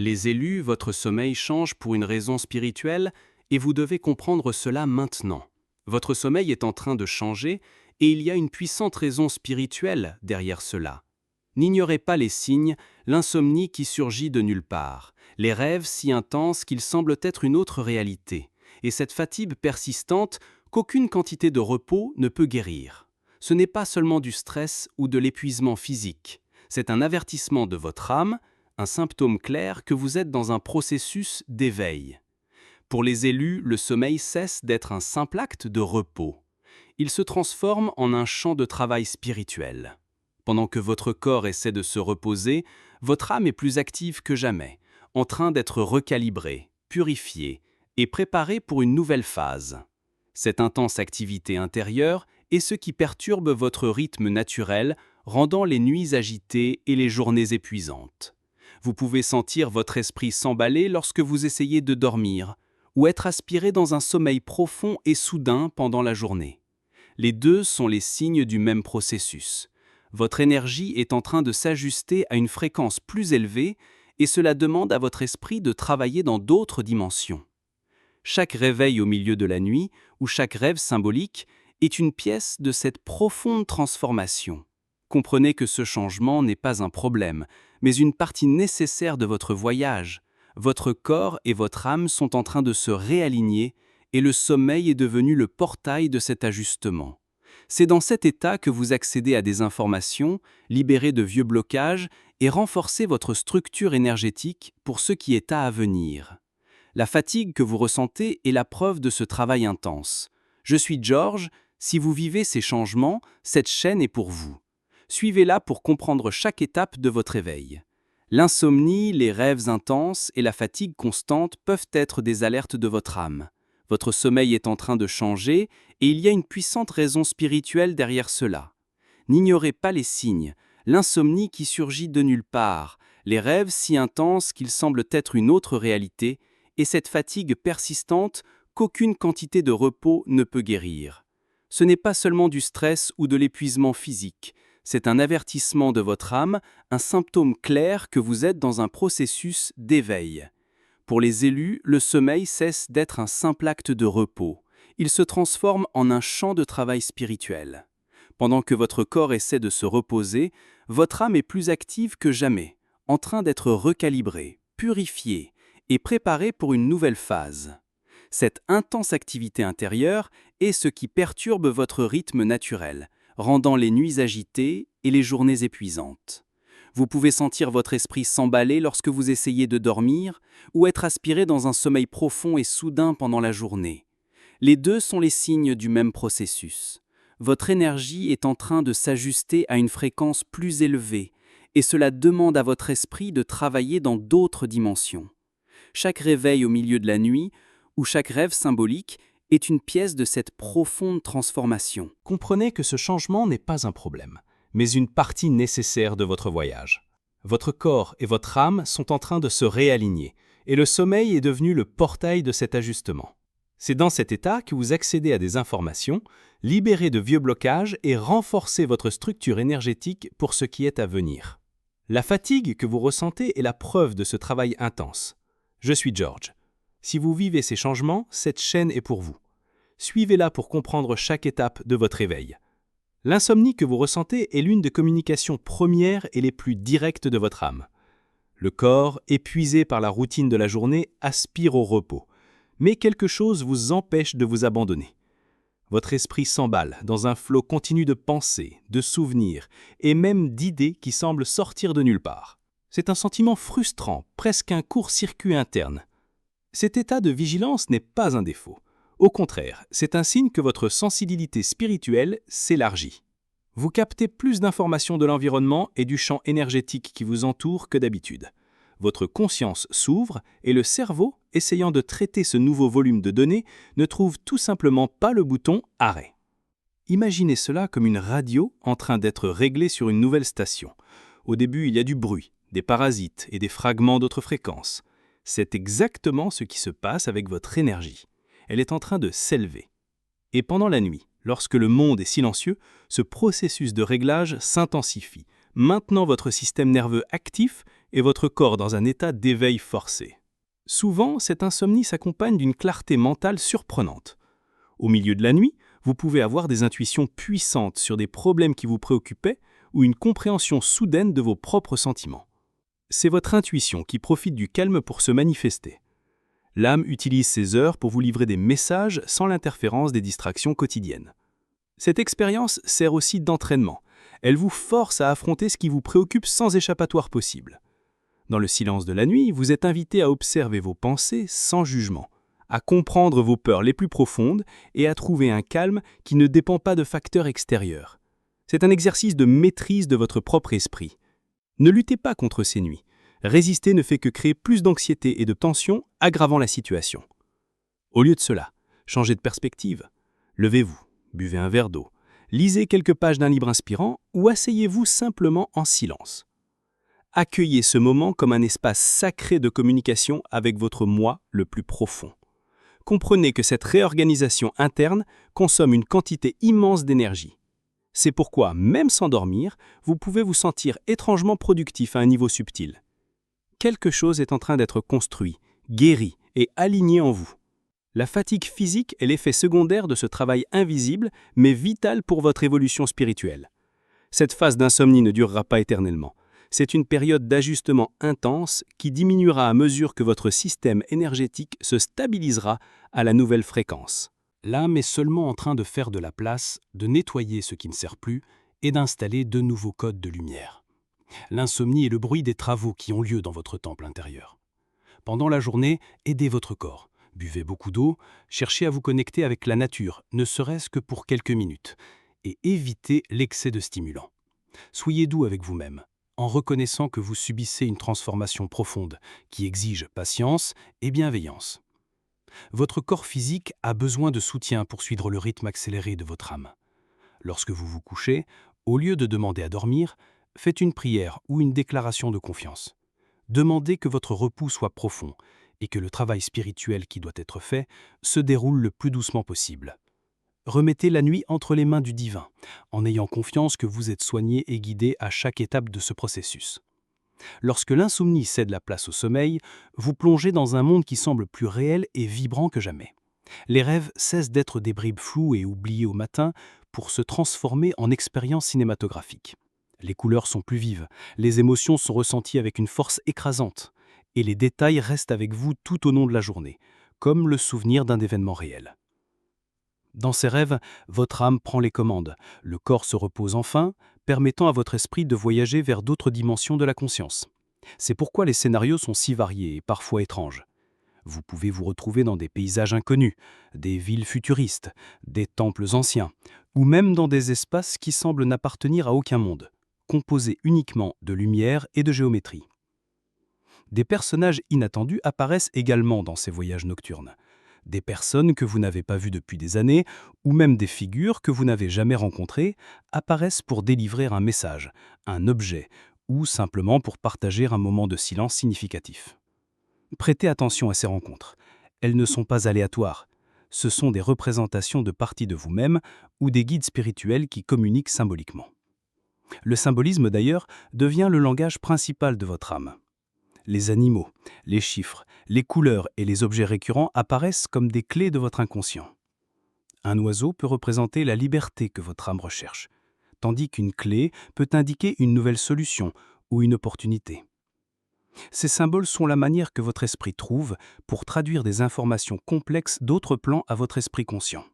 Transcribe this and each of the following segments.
Les élus, votre sommeil change pour une raison spirituelle et vous devez comprendre cela maintenant. Votre sommeil est en train de changer et il y a une puissante raison spirituelle derrière cela. N'ignorez pas les signes, l'insomnie qui surgit de nulle part, les rêves si intenses qu'ils semblent être une autre réalité, et cette fatigue persistante qu'aucune quantité de repos ne peut guérir. Ce n'est pas seulement du stress ou de l'épuisement physique, c'est un avertissement de votre âme, un symptôme clair que vous êtes dans un processus d'éveil. Pour les élus, le sommeil cesse d'être un simple acte de repos. Il se transforme en un champ de travail spirituel. Pendant que votre corps essaie de se reposer, votre âme est plus active que jamais, en train d'être recalibrée, purifiée et préparée pour une nouvelle phase. Cette intense activité intérieure est ce qui perturbe votre rythme naturel, rendant les nuits agitées et les journées épuisantes. Vous pouvez sentir votre esprit s'emballer lorsque vous essayez de dormir, ou être aspiré dans un sommeil profond et soudain pendant la journée. Les deux sont les signes du même processus. Votre énergie est en train de s'ajuster à une fréquence plus élevée et cela demande à votre esprit de travailler dans d'autres dimensions. Chaque réveil au milieu de la nuit ou chaque rêve symbolique est une pièce de cette profonde transformation. Comprenez que ce changement n'est pas un problème, mais une partie nécessaire de votre voyage. Votre corps et votre âme sont en train de se réaligner et le sommeil est devenu le portail de cet ajustement. C'est dans cet état que vous accédez à des informations, libérez de vieux blocages et renforcez votre structure énergétique pour ce qui est à venir. La fatigue que vous ressentez est la preuve de ce travail intense. Je suis George, si vous vivez ces changements, cette chaîne est pour vous. Suivez-la pour comprendre chaque étape de votre éveil. L'insomnie, les rêves intenses et la fatigue constante peuvent être des alertes de votre âme. Votre sommeil est en train de changer et il y a une puissante raison spirituelle derrière cela. N'ignorez pas les signes, l'insomnie qui surgit de nulle part, les rêves si intenses qu'ils semblent être une autre réalité, et cette fatigue persistante qu'aucune quantité de repos ne peut guérir. Ce n'est pas seulement du stress ou de l'épuisement physique, c'est un avertissement de votre âme, un symptôme clair que vous êtes dans un processus d'éveil. Pour les élus, le sommeil cesse d'être un simple acte de repos. Il se transforme en un champ de travail spirituel. Pendant que votre corps essaie de se reposer, votre âme est plus active que jamais, en train d'être recalibrée, purifiée et préparée pour une nouvelle phase. Cette intense activité intérieure est ce qui perturbe votre rythme naturel, rendant les nuits agitées et les journées épuisantes. Vous pouvez sentir votre esprit s'emballer lorsque vous essayez de dormir ou être aspiré dans un sommeil profond et soudain pendant la journée. Les deux sont les signes du même processus. Votre énergie est en train de s'ajuster à une fréquence plus élevée et cela demande à votre esprit de travailler dans d'autres dimensions. Chaque réveil au milieu de la nuit ou chaque rêve symbolique est une pièce de cette profonde transformation. Comprenez que ce changement n'est pas un problème, mais une partie nécessaire de votre voyage. Votre corps et votre âme sont en train de se réaligner, et le sommeil est devenu le portail de cet ajustement. C'est dans cet état que vous accédez à des informations, libérez de vieux blocages et renforcez votre structure énergétique pour ce qui est à venir. La fatigue que vous ressentez est la preuve de ce travail intense. Je suis George. Si vous vivez ces changements, cette chaîne est pour vous. Suivez-la pour comprendre chaque étape de votre éveil. L'insomnie que vous ressentez est l'une des communications premières et les plus directes de votre âme. Le corps, épuisé par la routine de la journée, aspire au repos, mais quelque chose vous empêche de vous abandonner. Votre esprit s'emballe dans un flot continu de pensées, de souvenirs et même d'idées qui semblent sortir de nulle part. C'est un sentiment frustrant, presque un court-circuit interne. Cet état de vigilance n'est pas un défaut. Au contraire, c'est un signe que votre sensibilité spirituelle s'élargit. Vous captez plus d'informations de l'environnement et du champ énergétique qui vous entoure que d'habitude. Votre conscience s'ouvre et le cerveau, essayant de traiter ce nouveau volume de données, ne trouve tout simplement pas le bouton « Arrêt ». Imaginez cela comme une radio en train d'être réglée sur une nouvelle station. Au début, il y a du bruit, des parasites et des fragments d'autres fréquences. C'est exactement ce qui se passe avec votre énergie. Elle est en train de s'élever. Et pendant la nuit, lorsque le monde est silencieux, ce processus de réglage s'intensifie, maintenant votre système nerveux actif et votre corps dans un état d'éveil forcé. Souvent, cette insomnie s'accompagne d'une clarté mentale surprenante. Au milieu de la nuit, vous pouvez avoir des intuitions puissantes sur des problèmes qui vous préoccupaient ou une compréhension soudaine de vos propres sentiments. C'est votre intuition qui profite du calme pour se manifester. L'âme utilise ces heures pour vous livrer des messages sans l'interférence des distractions quotidiennes. Cette expérience sert aussi d'entraînement. Elle vous force à affronter ce qui vous préoccupe sans échappatoire possible. Dans le silence de la nuit, vous êtes invité à observer vos pensées sans jugement, à comprendre vos peurs les plus profondes et à trouver un calme qui ne dépend pas de facteurs extérieurs. C'est un exercice de maîtrise de votre propre esprit. Ne luttez pas contre ces nuits. Résister ne fait que créer plus d'anxiété et de tension, aggravant la situation. Au lieu de cela, changez de perspective. Levez-vous, buvez un verre d'eau, lisez quelques pages d'un livre inspirant ou asseyez-vous simplement en silence. Accueillez ce moment comme un espace sacré de communication avec votre moi le plus profond. Comprenez que cette réorganisation interne consomme une quantité immense d'énergie. C'est pourquoi, même sans dormir, vous pouvez vous sentir étrangement productif à un niveau subtil. Quelque chose est en train d'être construit, guéri et aligné en vous. La fatigue physique est l'effet secondaire de ce travail invisible, mais vital pour votre évolution spirituelle. Cette phase d'insomnie ne durera pas éternellement. C'est une période d'ajustement intense qui diminuera à mesure que votre système énergétique se stabilisera à la nouvelle fréquence. L'âme est seulement en train de faire de la place, de nettoyer ce qui ne sert plus et d'installer de nouveaux codes de lumière. L'insomnie est le bruit des travaux qui ont lieu dans votre temple intérieur. Pendant la journée, aidez votre corps. Buvez beaucoup d'eau, cherchez à vous connecter avec la nature, ne serait-ce que pour quelques minutes, et évitez l'excès de stimulants. Soyez doux avec vous-même, en reconnaissant que vous subissez une transformation profonde qui exige patience et bienveillance. Votre corps physique a besoin de soutien pour suivre le rythme accéléré de votre âme. Lorsque vous vous couchez, au lieu de demander à dormir, faites une prière ou une déclaration de confiance. Demandez que votre repos soit profond et que le travail spirituel qui doit être fait se déroule le plus doucement possible. Remettez la nuit entre les mains du divin, en ayant confiance que vous êtes soigné et guidé à chaque étape de ce processus. Lorsque l'insomnie cède la place au sommeil, vous plongez dans un monde qui semble plus réel et vibrant que jamais. Les rêves cessent d'être des bribes floues et oubliées au matin pour se transformer en expériences cinématographiques. Les couleurs sont plus vives, les émotions sont ressenties avec une force écrasante, et les détails restent avec vous tout au long de la journée, comme le souvenir d'un événement réel. Dans ces rêves, votre âme prend les commandes, le corps se repose enfin, permettant à votre esprit de voyager vers d'autres dimensions de la conscience. C'est pourquoi les scénarios sont si variés et parfois étranges. Vous pouvez vous retrouver dans des paysages inconnus, des villes futuristes, des temples anciens, ou même dans des espaces qui semblent n'appartenir à aucun monde, composés uniquement de lumière et de géométrie. Des personnages inattendus apparaissent également dans ces voyages nocturnes. Des personnes que vous n'avez pas vues depuis des années, ou même des figures que vous n'avez jamais rencontrées, apparaissent pour délivrer un message, un objet, ou simplement pour partager un moment de silence significatif. Prêtez attention à ces rencontres. Elles ne sont pas aléatoires. Ce sont des représentations de parties de vous-même ou des guides spirituels qui communiquent symboliquement. Le symbolisme, d'ailleurs, devient le langage principal de votre âme. Les animaux, les chiffres, les couleurs et les objets récurrents apparaissent comme des clés de votre inconscient. Un oiseau peut représenter la liberté que votre âme recherche, tandis qu'une clé peut indiquer une nouvelle solution ou une opportunité. Ces symboles sont la manière que votre esprit trouve pour traduire des informations complexes d'autres plans à votre esprit conscient.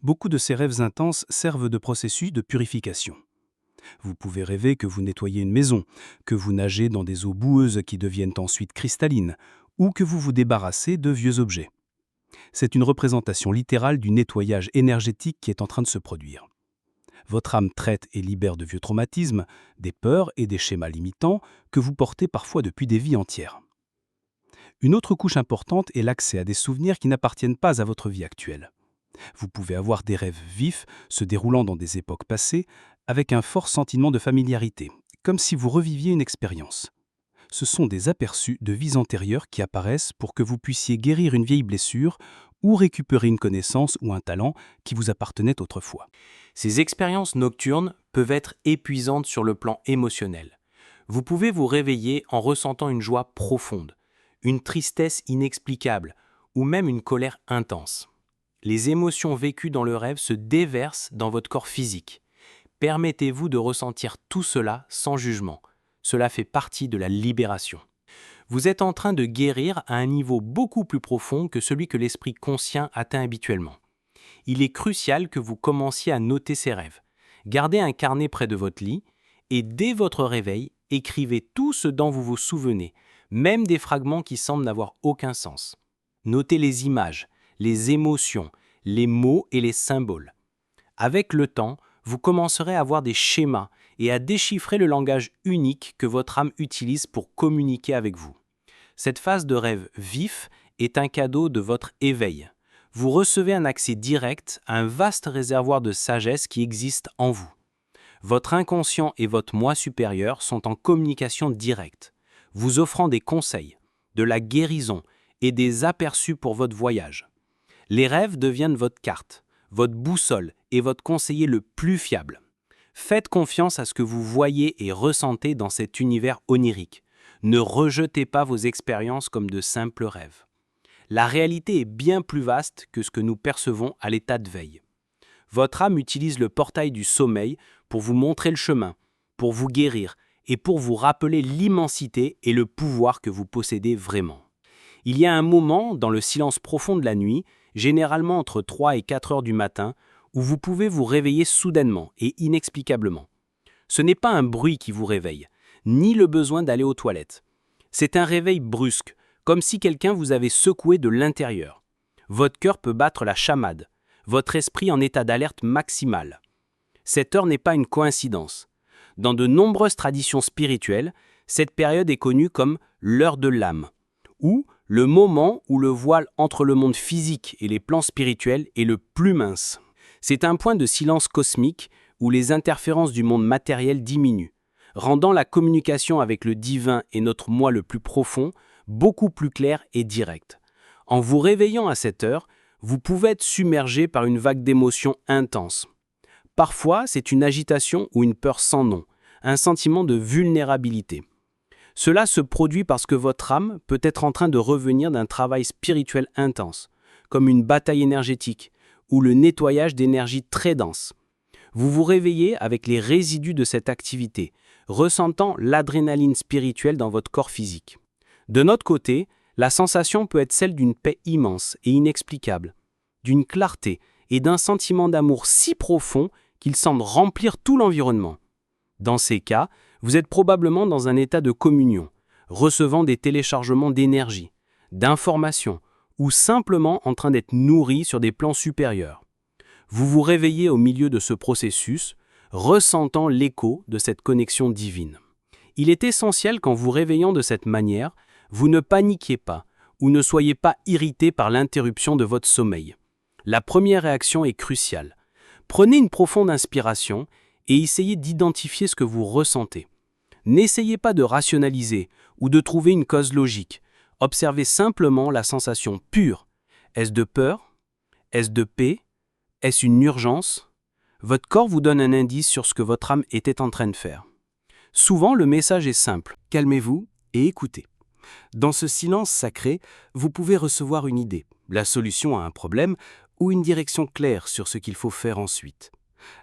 Beaucoup de ces rêves intenses servent de processus de purification. Vous pouvez rêver que vous nettoyez une maison, que vous nagez dans des eaux boueuses qui deviennent ensuite cristallines, ou que vous vous débarrassez de vieux objets. C'est une représentation littérale du nettoyage énergétique qui est en train de se produire. Votre âme traite et libère de vieux traumatismes, des peurs et des schémas limitants que vous portez parfois depuis des vies entières. Une autre couche importante est l'accès à des souvenirs qui n'appartiennent pas à votre vie actuelle. Vous pouvez avoir des rêves vifs se déroulant dans des époques passées avec un fort sentiment de familiarité, comme si vous reviviez une expérience. Ce sont des aperçus de vies antérieures qui apparaissent pour que vous puissiez guérir une vieille blessure ou récupérer une connaissance ou un talent qui vous appartenait autrefois. Ces expériences nocturnes peuvent être épuisantes sur le plan émotionnel. Vous pouvez vous réveiller en ressentant une joie profonde, une tristesse inexplicable ou même une colère intense. Les émotions vécues dans le rêve se déversent dans votre corps physique. Permettez-vous de ressentir tout cela sans jugement. Cela fait partie de la libération. Vous êtes en train de guérir à un niveau beaucoup plus profond que celui que l'esprit conscient atteint habituellement. Il est crucial que vous commenciez à noter ces rêves. Gardez un carnet près de votre lit et dès votre réveil, écrivez tout ce dont vous vous souvenez, même des fragments qui semblent n'avoir aucun sens. Notez les images, les émotions, les mots et les symboles. Avec le temps, vous commencerez à avoir des schémas et à déchiffrer le langage unique que votre âme utilise pour communiquer avec vous. Cette phase de rêve vif est un cadeau de votre éveil. Vous recevez un accès direct à un vaste réservoir de sagesse qui existe en vous. Votre inconscient et votre moi supérieur sont en communication directe, vous offrant des conseils, de la guérison et des aperçus pour votre voyage. Les rêves deviennent votre carte, votre boussole et votre conseiller le plus fiable. Faites confiance à ce que vous voyez et ressentez dans cet univers onirique. Ne rejetez pas vos expériences comme de simples rêves. La réalité est bien plus vaste que ce que nous percevons à l'état de veille. Votre âme utilise le portail du sommeil pour vous montrer le chemin, pour vous guérir et pour vous rappeler l'immensité et le pouvoir que vous possédez vraiment. Il y a un moment, dans le silence profond de la nuit, généralement entre 3 et 4 heures du matin, où vous pouvez vous réveiller soudainement et inexplicablement. Ce n'est pas un bruit qui vous réveille, ni le besoin d'aller aux toilettes. C'est un réveil brusque, comme si quelqu'un vous avait secoué de l'intérieur. Votre cœur peut battre la chamade, votre esprit en état d'alerte maximale. Cette heure n'est pas une coïncidence. Dans de nombreuses traditions spirituelles, cette période est connue comme l'heure de l'âme, ou le moment où le voile entre le monde physique et les plans spirituels est le plus mince. C'est un point de silence cosmique où les interférences du monde matériel diminuent, rendant la communication avec le divin et notre moi le plus profond beaucoup plus claire et directe. En vous réveillant à cette heure, vous pouvez être submergé par une vague d'émotions intenses. Parfois, c'est une agitation ou une peur sans nom, un sentiment de vulnérabilité. Cela se produit parce que votre âme peut être en train de revenir d'un travail spirituel intense, comme une bataille énergétique ou le nettoyage d'énergie très dense. Vous vous réveillez avec les résidus de cette activité, ressentant l'adrénaline spirituelle dans votre corps physique. De notre côté, la sensation peut être celle d'une paix immense et inexplicable, d'une clarté et d'un sentiment d'amour si profond qu'il semble remplir tout l'environnement. Dans ces cas, vous êtes probablement dans un état de communion, recevant des téléchargements d'énergie, d'informations ou simplement en train d'être nourri sur des plans supérieurs. Vous vous réveillez au milieu de ce processus, ressentant l'écho de cette connexion divine. Il est essentiel qu'en vous réveillant de cette manière, vous ne paniquiez pas ou ne soyez pas irrité par l'interruption de votre sommeil. La première réaction est cruciale. Prenez une profonde inspiration et essayez d'identifier ce que vous ressentez. N'essayez pas de rationaliser ou de trouver une cause logique. Observez simplement la sensation pure. Est-ce de peur? Est-ce de paix? Est-ce une urgence? Votre corps vous donne un indice sur ce que votre âme était en train de faire. Souvent, le message est simple. Calmez-vous et écoutez. Dans ce silence sacré, vous pouvez recevoir une idée, la solution à un problème ou une direction claire sur ce qu'il faut faire ensuite.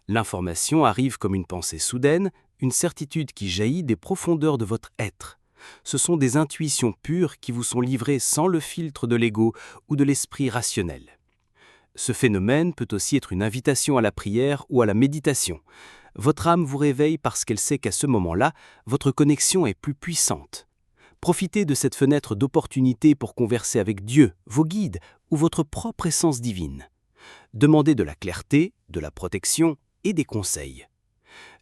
L'information arrive comme une pensée soudaine, une certitude qui jaillit des profondeurs de votre être. Ce sont des intuitions pures qui vous sont livrées sans le filtre de l'ego ou de l'esprit rationnel. Ce phénomène peut aussi être une invitation à la prière ou à la méditation. Votre âme vous réveille parce qu'elle sait qu'à ce moment-là, votre connexion est plus puissante. Profitez de cette fenêtre d'opportunité pour converser avec Dieu, vos guides ou votre propre essence divine. Demandez de la clarté, de la protection et des conseils.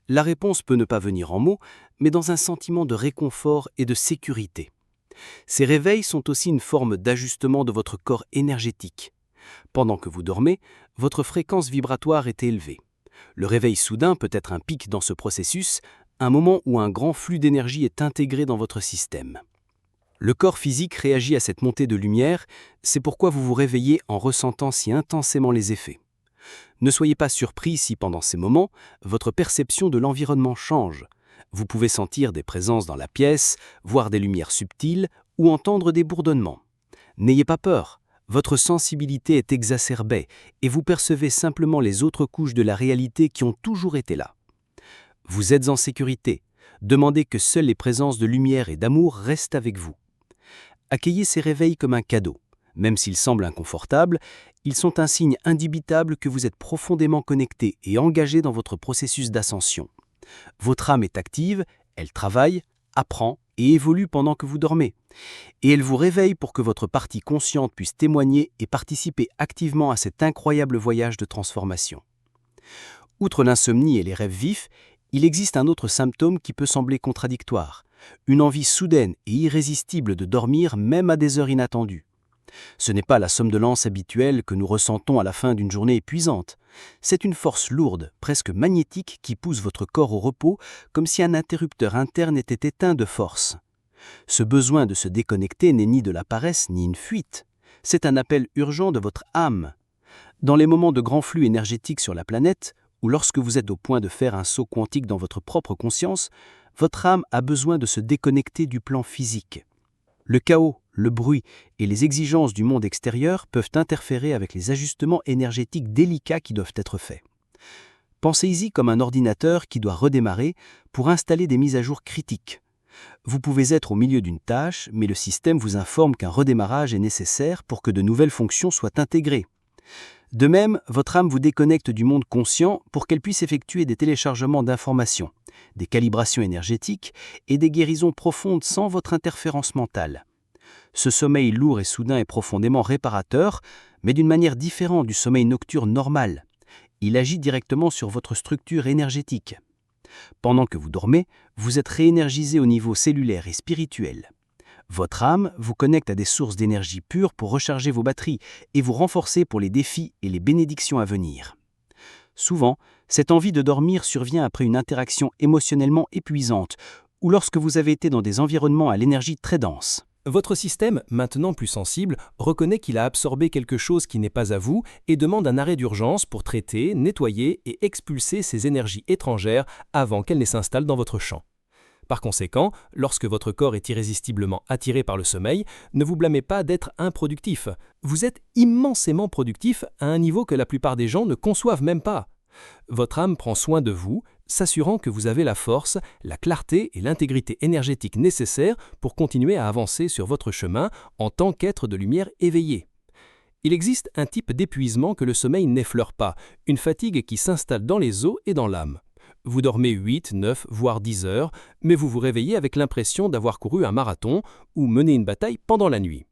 La réponse peut ne pas venir en mots, mais dans un sentiment de réconfort et de sécurité. Ces réveils sont aussi une forme d'ajustement de votre corps énergétique. Pendant que vous dormez, votre fréquence vibratoire est élevée. Le réveil soudain peut être un pic dans ce processus, un moment où un grand flux d'énergie est intégré dans votre système. Le corps physique réagit à cette montée de lumière, c'est pourquoi vous vous réveillez en ressentant si intensément les effets. Ne soyez pas surpris si pendant ces moments, votre perception de l'environnement change. Vous pouvez sentir des présences dans la pièce, voir des lumières subtiles ou entendre des bourdonnements. N'ayez pas peur, votre sensibilité est exacerbée et vous percevez simplement les autres couches de la réalité qui ont toujours été là. Vous êtes en sécurité. Demandez que seules les présences de lumière et d'amour restent avec vous. Accueillez ces réveils comme un cadeau. Même s'ils semblent inconfortables, ils sont un signe indubitable que vous êtes profondément connecté et engagé dans votre processus d'ascension. Votre âme est active, elle travaille, apprend et évolue pendant que vous dormez. Et elle vous réveille pour que votre partie consciente puisse témoigner et participer activement à cet incroyable voyage de transformation. Outre l'insomnie et les rêves vifs, il existe un autre symptôme qui peut sembler contradictoire, une envie soudaine et irrésistible de dormir même à des heures inattendues. Ce n'est pas la somnolence habituelle que nous ressentons à la fin d'une journée épuisante. C'est une force lourde, presque magnétique, qui pousse votre corps au repos, comme si un interrupteur interne était éteint de force. Ce besoin de se déconnecter n'est ni de la paresse ni une fuite. C'est un appel urgent de votre âme. Dans les moments de grand flux énergétique sur la planète, ou lorsque vous êtes au point de faire un saut quantique dans votre propre conscience, votre âme a besoin de se déconnecter du plan physique. Le chaos, le bruit et les exigences du monde extérieur peuvent interférer avec les ajustements énergétiques délicats qui doivent être faits. Pensez-y comme un ordinateur qui doit redémarrer pour installer des mises à jour critiques. Vous pouvez être au milieu d'une tâche, mais le système vous informe qu'un redémarrage est nécessaire pour que de nouvelles fonctions soient intégrées. De même, votre âme vous déconnecte du monde conscient pour qu'elle puisse effectuer des téléchargements d'informations, des calibrations énergétiques et des guérisons profondes sans votre interférence mentale. Ce sommeil lourd et soudain est profondément réparateur, mais d'une manière différente du sommeil nocturne normal. Il agit directement sur votre structure énergétique. Pendant que vous dormez, vous êtes réénergisé au niveau cellulaire et spirituel. Votre âme vous connecte à des sources d'énergie pure pour recharger vos batteries et vous renforcer pour les défis et les bénédictions à venir. Souvent, cette envie de dormir survient après une interaction émotionnellement épuisante ou lorsque vous avez été dans des environnements à l'énergie très dense. Votre système, maintenant plus sensible, reconnaît qu'il a absorbé quelque chose qui n'est pas à vous et demande un arrêt d'urgence pour traiter, nettoyer et expulser ces énergies étrangères avant qu'elles ne s'installent dans votre champ. Par conséquent, lorsque votre corps est irrésistiblement attiré par le sommeil, ne vous blâmez pas d'être improductif. Vous êtes immensément productif à un niveau que la plupart des gens ne conçoivent même pas. Votre âme prend soin de vous, s'assurant que vous avez la force, la clarté et l'intégrité énergétique nécessaires pour continuer à avancer sur votre chemin en tant qu'être de lumière éveillé. Il existe un type d'épuisement que le sommeil n'effleure pas, une fatigue qui s'installe dans les os et dans l'âme. Vous dormez 8, 9, voire 10 heures, mais vous vous réveillez avec l'impression d'avoir couru un marathon ou mené une bataille pendant la nuit.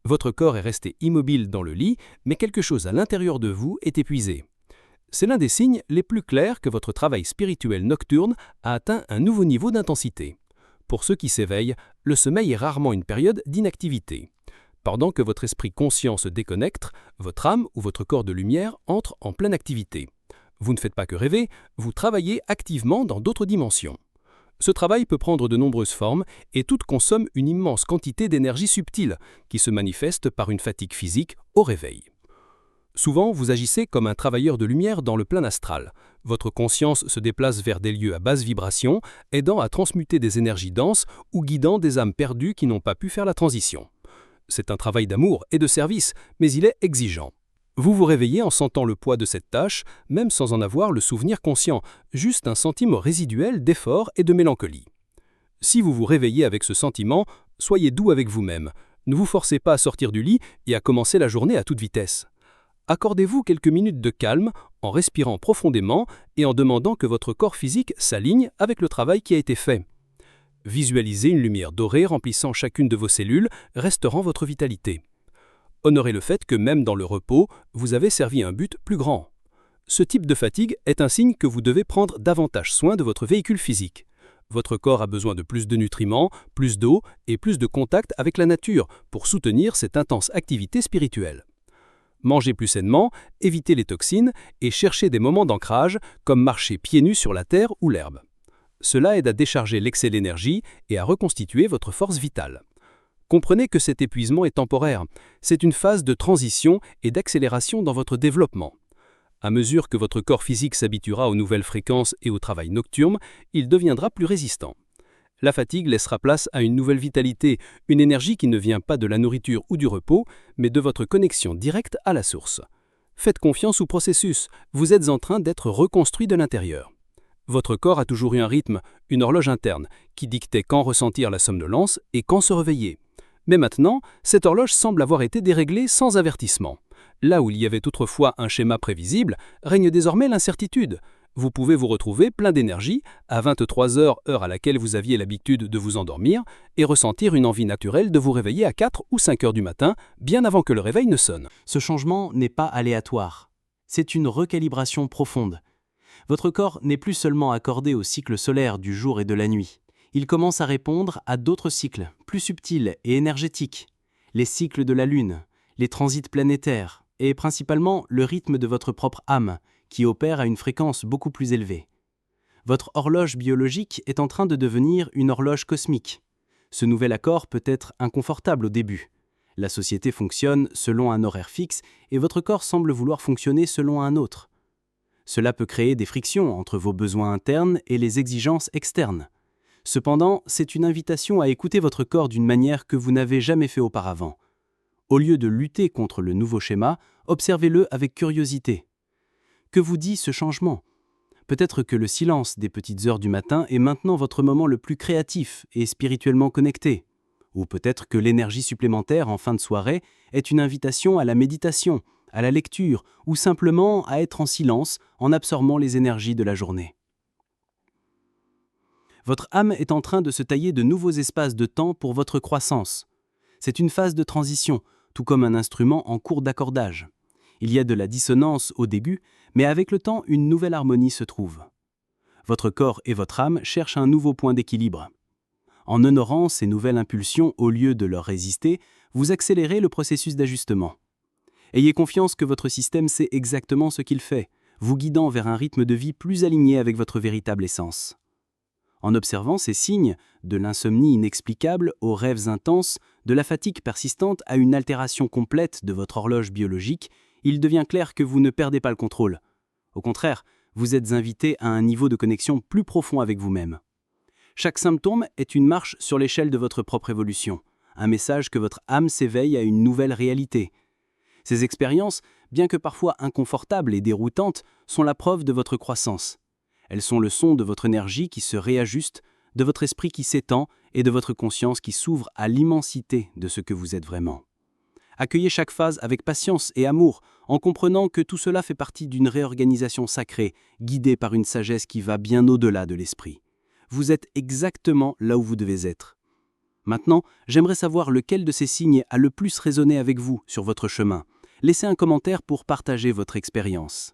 Votre corps est resté immobile dans le lit, mais quelque chose à l'intérieur de vous est épuisé. C'est l'un des signes les plus clairs que votre travail spirituel nocturne a atteint un nouveau niveau d'intensité. Pour ceux qui s'éveillent, le sommeil est rarement une période d'inactivité. Pendant que votre esprit conscient se déconnecte, votre âme ou votre corps de lumière entre en pleine activité. Vous ne faites pas que rêver, vous travaillez activement dans d'autres dimensions. Ce travail peut prendre de nombreuses formes et toutes consomment une immense quantité d'énergie subtile qui se manifeste par une fatigue physique au réveil. Souvent, vous agissez comme un travailleur de lumière dans le plan astral. Votre conscience se déplace vers des lieux à basse vibration, aidant à transmuter des énergies denses ou guidant des âmes perdues qui n'ont pas pu faire la transition. C'est un travail d'amour et de service, mais il est exigeant. Vous vous réveillez en sentant le poids de cette tâche, même sans en avoir le souvenir conscient, juste un sentiment résiduel d'effort et de mélancolie. Si vous vous réveillez avec ce sentiment, soyez doux avec vous-même. Ne vous forcez pas à sortir du lit et à commencer la journée à toute vitesse. Accordez-vous quelques minutes de calme en respirant profondément et en demandant que votre corps physique s'aligne avec le travail qui a été fait. Visualisez une lumière dorée remplissant chacune de vos cellules, restaurant votre vitalité. Honorez le fait que même dans le repos, vous avez servi un but plus grand. Ce type de fatigue est un signe que vous devez prendre davantage soin de votre véhicule physique. Votre corps a besoin de plus de nutriments, plus d'eau et plus de contact avec la nature pour soutenir cette intense activité spirituelle. Mangez plus sainement, évitez les toxines et cherchez des moments d'ancrage comme marcher pieds nus sur la terre ou l'herbe. Cela aide à décharger l'excès d'énergie et à reconstituer votre force vitale. Comprenez que cet épuisement est temporaire. C'est une phase de transition et d'accélération dans votre développement. À mesure que votre corps physique s'habituera aux nouvelles fréquences et au travail nocturne, il deviendra plus résistant. La fatigue laissera place à une nouvelle vitalité, une énergie qui ne vient pas de la nourriture ou du repos, mais de votre connexion directe à la source. Faites confiance au processus, vous êtes en train d'être reconstruit de l'intérieur. Votre corps a toujours eu un rythme, une horloge interne, qui dictait quand ressentir la somnolence et quand se réveiller. Mais maintenant, cette horloge semble avoir été déréglée sans avertissement. Là où il y avait autrefois un schéma prévisible, règne désormais l'incertitude. Vous pouvez vous retrouver plein d'énergie à 23 heures, heure à laquelle vous aviez l'habitude de vous endormir, et ressentir une envie naturelle de vous réveiller à 4 ou 5 heures du matin, bien avant que le réveil ne sonne. Ce changement n'est pas aléatoire. C'est une recalibration profonde. Votre corps n'est plus seulement accordé au cycle solaire du jour et de la nuit. Il commence à répondre à d'autres cycles, plus subtils et énergétiques. Les cycles de la Lune, les transits planétaires, et principalement le rythme de votre propre âme, qui opère à une fréquence beaucoup plus élevée. Votre horloge biologique est en train de devenir une horloge cosmique. Ce nouvel accord peut être inconfortable au début. La société fonctionne selon un horaire fixe et votre corps semble vouloir fonctionner selon un autre. Cela peut créer des frictions entre vos besoins internes et les exigences externes. Cependant, c'est une invitation à écouter votre corps d'une manière que vous n'avez jamais fait auparavant. Au lieu de lutter contre le nouveau schéma, observez-le avec curiosité. Que vous dit ce changement ? Peut-être que le silence des petites heures du matin est maintenant votre moment le plus créatif et spirituellement connecté. Ou peut-être que l'énergie supplémentaire en fin de soirée est une invitation à la méditation, à la lecture, ou simplement à être en silence en absorbant les énergies de la journée. Votre âme est en train de se tailler de nouveaux espaces de temps pour votre croissance. C'est une phase de transition, tout comme un instrument en cours d'accordage. Il y a de la dissonance au début, mais avec le temps, une nouvelle harmonie se trouve. Votre corps et votre âme cherchent un nouveau point d'équilibre. En honorant ces nouvelles impulsions au lieu de leur résister, vous accélérez le processus d'ajustement. Ayez confiance que votre système sait exactement ce qu'il fait, vous guidant vers un rythme de vie plus aligné avec votre véritable essence. En observant ces signes, de l'insomnie inexplicable aux rêves intenses, de la fatigue persistante à une altération complète de votre horloge biologique, il devient clair que vous ne perdez pas le contrôle. Au contraire, vous êtes invité à un niveau de connexion plus profond avec vous-même. Chaque symptôme est une marche sur l'échelle de votre propre évolution, un message que votre âme s'éveille à une nouvelle réalité. Ces expériences, bien que parfois inconfortables et déroutantes, sont la preuve de votre croissance. Elles sont le son de votre énergie qui se réajuste, de votre esprit qui s'étend et de votre conscience qui s'ouvre à l'immensité de ce que vous êtes vraiment. Accueillez chaque phase avec patience et amour, en comprenant que tout cela fait partie d'une réorganisation sacrée, guidée par une sagesse qui va bien au-delà de l'esprit. Vous êtes exactement là où vous devez être. Maintenant, j'aimerais savoir lequel de ces signes a le plus résonné avec vous sur votre chemin. Laissez un commentaire pour partager votre expérience.